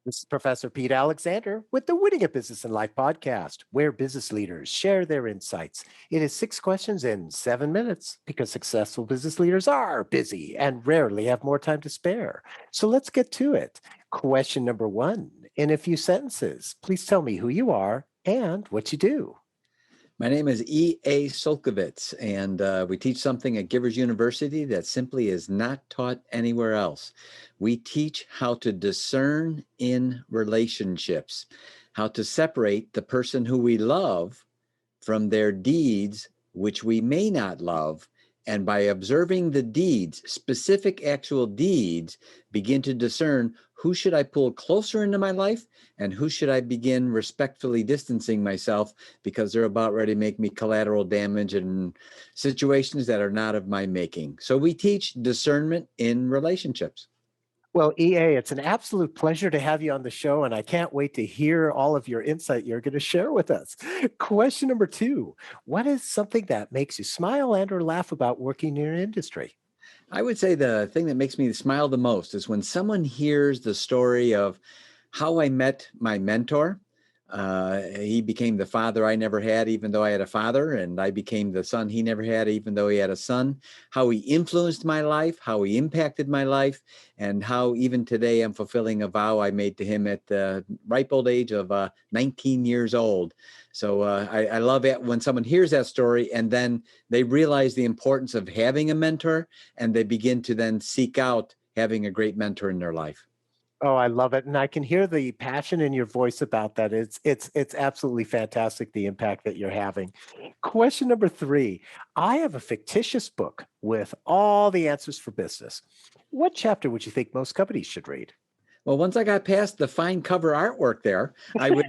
This is Professor Pete Alexander with the Winning at Business and Life podcast, where business leaders share their insights. It is 6 questions in 7 minutes because successful business leaders are busy and rarely have more time to spare. So let's get to it. Question number one, in a few sentences, please tell me who you are and what you do. My name is Ea Solovitz, and we teach something at Givers University that simply is not taught anywhere else. We teach how to discern in relationships, how to separate the person who we love from their deeds, which we may not love, and by observing the deeds, specific actual deeds, begin to discern who should I pull closer into my life and who should I begin respectfully distancing myself because they're about ready to make me collateral damage in situations that are not of my making. So we teach discernment in relationships. Well, EA, it's an absolute pleasure to have you on the show, and I can't wait to hear all of your insight you're going to share with us. Question number two, what is something that makes you smile and or laugh about working in your industry? I would say the thing that makes me smile the most is when someone hears the story of how I met my mentor. He became the father I never had, even though I had a father, and I became the son he never had, even though he had a son. How he influenced my life, how he impacted my life, and how even today I'm fulfilling a vow I made to him at the ripe old age of 19 years old. So I love it when someone hears that story and then they realize the importance of having a mentor, and they begin to then seek out having a great mentor in their life. Oh, I love it, and I can hear the passion in your voice about that. It's absolutely fantastic, the impact that you're having. Question number three, I have a fictitious book with all the answers for business. What chapter would you think most companies should read? Well, once I got past the fine cover artwork there, I would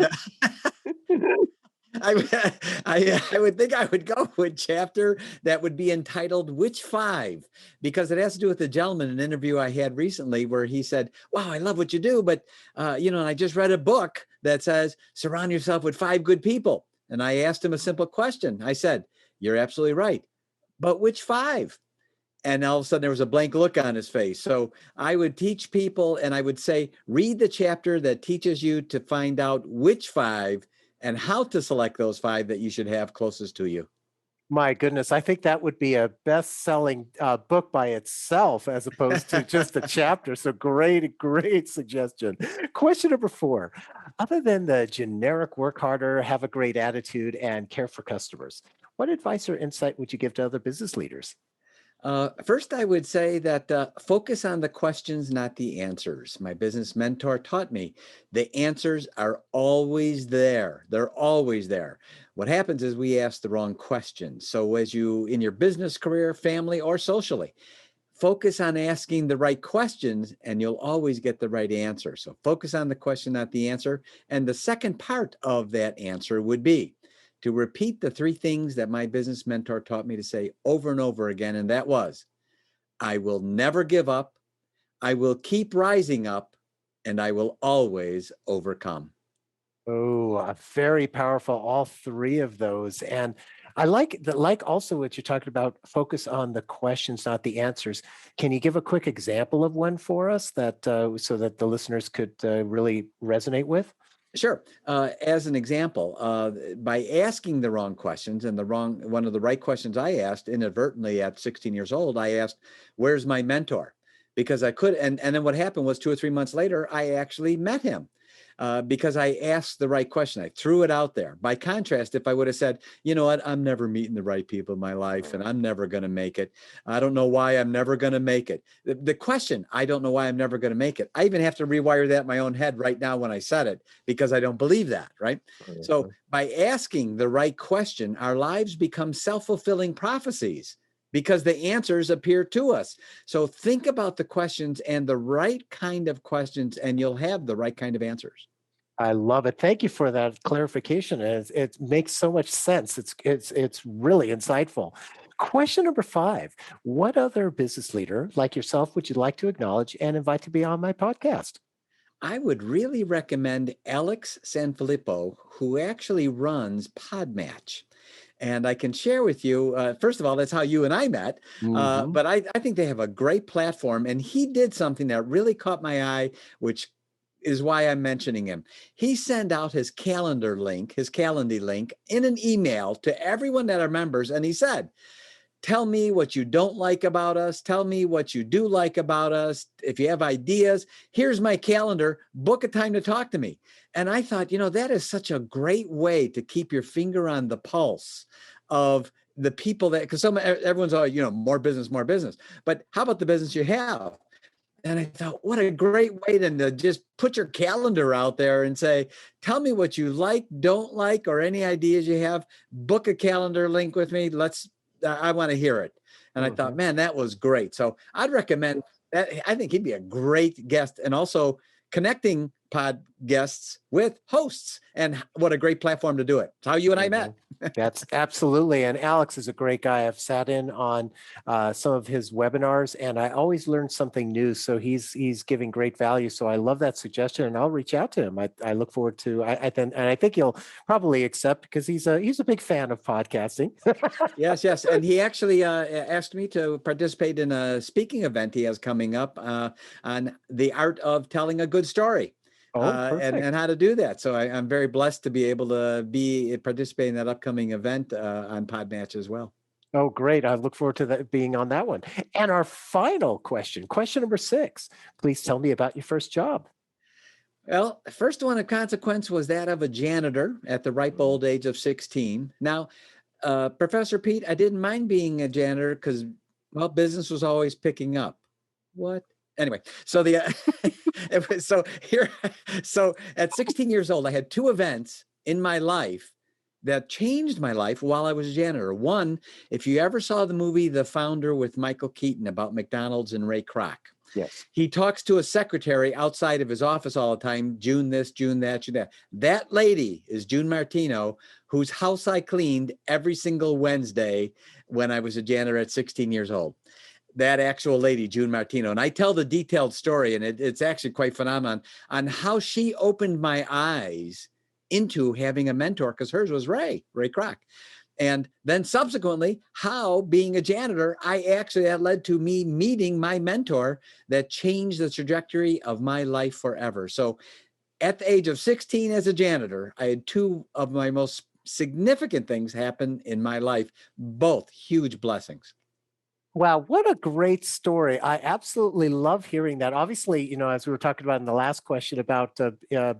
I, I would think I would go with a chapter that would be entitled "Which Five," because it has to do with a gentleman, an interview I had recently where he said, "Wow, I love what you do, but and I just read a book that says surround yourself with 5 good people." And I asked him a simple question. I said, "You're absolutely right, but which 5?" And all of a sudden there was a blank look on his face. So I would teach people and I would say, read the chapter that teaches you to find out which 5 and how to select those 5 that you should have closest to you. My goodness, I think that would be a best-selling book by itself as opposed to just a chapter. So great, great suggestion. Question number four, other than the generic work harder, have a great attitude, and care for customers, what advice or insight would you give to other business leaders? First, I would say that focus on the questions, not the answers. My business mentor taught me the answers are always there. They're always there. What happens is we ask the wrong questions. So as you, in your business career, family, or socially, focus on asking the right questions and you'll always get the right answer. So focus on the question, not the answer. And the second part of that answer would be to repeat the 3 things that my business mentor taught me to say over and over again. And that was, I will never give up. I will keep rising up, and I will always overcome. Oh, very powerful, all three of those. And I like also what you're talking about, focus on the questions, not the answers. Can you give a quick example of one for us that so that the listeners could really resonate with? Sure. As an example, by asking the wrong questions and one of the right questions I asked inadvertently at 16 years old, I asked, where's my mentor? Because I could, and then what happened was 2 or 3 months later, I actually met him. Because I asked the right question. I threw it out there. By contrast, if I would have said, you know what, I'm never meeting the right people in my life and I'm never going to make it. I don't know why I'm never going to make it. The question, I don't know why I'm never going to make it. I even have to rewire that in my own head right now when I said it, because I don't believe that, right? So by asking the right question, our lives become self-fulfilling prophecies because the answers appear to us. So think about the questions and the right kind of questions, and you'll have the right kind of answers. I love it. Thank you for that clarification. It makes so much sense. It's really insightful. Question number five: what other business leader like yourself would you like to acknowledge and invite to be on my podcast? I would really recommend Alex Sanfilippo, who actually runs Podmatch. And I can share with you, first of all, that's how you and I met. Mhm. But I think they have a great platform. And he did something that really caught my eye, which is why I'm mentioning him. He sent out his Calendly link in an email to everyone that are members. And he said, tell me what you don't like about us. Tell me what you do like about us. If you have ideas, here's my calendar. Book a time to talk to me. And I thought, that is such a great way to keep your finger on the pulse of the people that, because everyone's all, more business, more business. But how about the business you have? And I thought, what a great way to just put your calendar out there and say, tell me what you like, don't like, or any ideas you have. Book a calendar link with me. I want to hear it. And I thought, man, that was great. So I'd recommend that. I think he'd be a great guest, and also connecting pod guests with hosts. And what a great platform to do it. It's how you and I met. That's absolutely. And Alex is a great guy. I've sat in on some of his webinars, and I always learn something new. So he's giving great value. So I love that suggestion, and I'll reach out to him. I look forward to. I think he'll probably accept, because he's a big fan of podcasting. Yes, and he actually asked me to participate in a speaking event he has coming up on the art of telling a good story. And how to do that. So I'm very blessed to be able to participate in that upcoming event on Podmatch as well. Oh, great. I look forward to that, being on that one. And our final question number 6, please tell me about your first job. Well, the first one of consequence was that of a janitor at the ripe old age of 16. Now, Professor Pete, I didn't mind being a janitor because, business was always picking up. What? Anyway, so so at 16 years old, I had 2 events in my life that changed my life while I was a janitor. One, if you ever saw the movie The Founder with Michael Keaton about McDonald's and Ray Kroc. Yes. He talks to a secretary outside of his office all the time, June this, June that, June that. That lady is June Martino, whose house I cleaned every single Wednesday when I was a janitor at 16 years old. That actual lady, June Martino. And I tell the detailed story, and it's actually quite phenomenal, on how she opened my eyes into having a mentor, because hers was Ray Kroc. And then subsequently, how being a janitor, that led to me meeting my mentor that changed the trajectory of my life forever. So at the age of 16 as a janitor, I had 2 of my most significant things happen in my life, both huge blessings. Wow, what a great story. I absolutely love hearing that. Obviously, as we were talking about in the last question about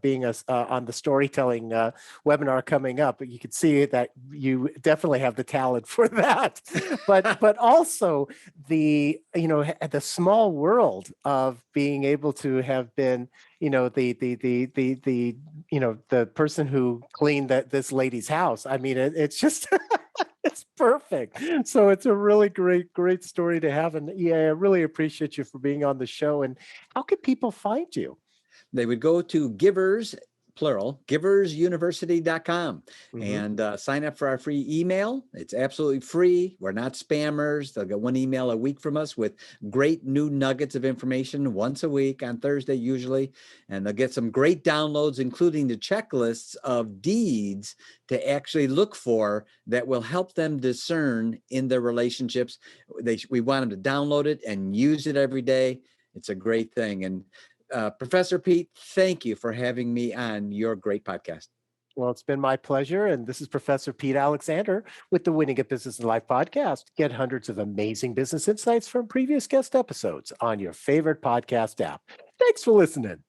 being on the storytelling webinar coming up, you could see that you definitely have the talent for that. but also the small world of being able to have been, the person who cleaned this lady's house. I mean, it's just it's perfect. So it's a really great story to have. And yeah, I really appreciate you for being on the show. And how can people find you? They would go to giversuniversity.com and sign up for our free email. It's absolutely free. We're not spammers. They'll get 1 email a week from us with great new nuggets of information once a week on Thursday usually. And they'll get some great downloads, including the checklists of deeds to actually look for that will help them discern in their relationships. We want them to download it and use it every day. It's a great thing. And Professor Pete, thank you for having me on your great podcast. Well, it's been my pleasure. And this is Professor Pete Alexander with the Winning at Business and Life podcast. Get hundreds of amazing business insights from previous guest episodes on your favorite podcast app. Thanks for listening.